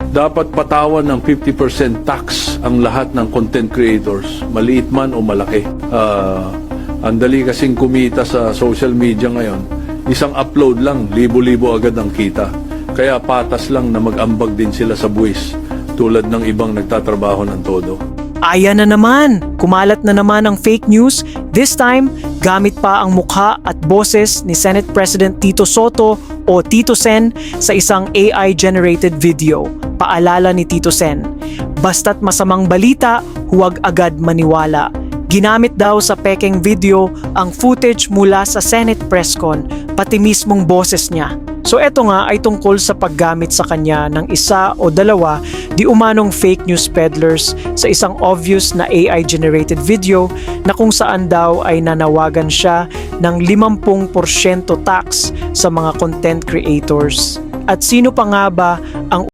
dapat patawan ng 50% tax ang lahat ng content creators, maliit man o malaki. Ang dali kasing kumita sa social media ngayon, isang upload lang, libo-libo agad ang kita. Kaya patas lang na mag-ambag din sila sa buwis, tulad ng ibang nagtatrabaho ng todo. Ayan na naman! Kumalat na naman ang fake news. This time, gamit pa ang mukha at boses ni Senate President Tito Soto o Tito Sen sa isang AI-generated video. Paalala ni Tito Sen, basta't masamang balita, huwag agad maniwala. Ginamit daw sa pekeng video ang footage mula sa Senate presscon, pati mismong boses niya. So eto nga ay tungkol sa paggamit sa kanya ng isa o dalawa di umanong fake news peddlers sa isang obvious na AI-generated video na kung saan daw ay nanawagan siya ng 50% tax sa mga content creators. At sino pa nga ba ang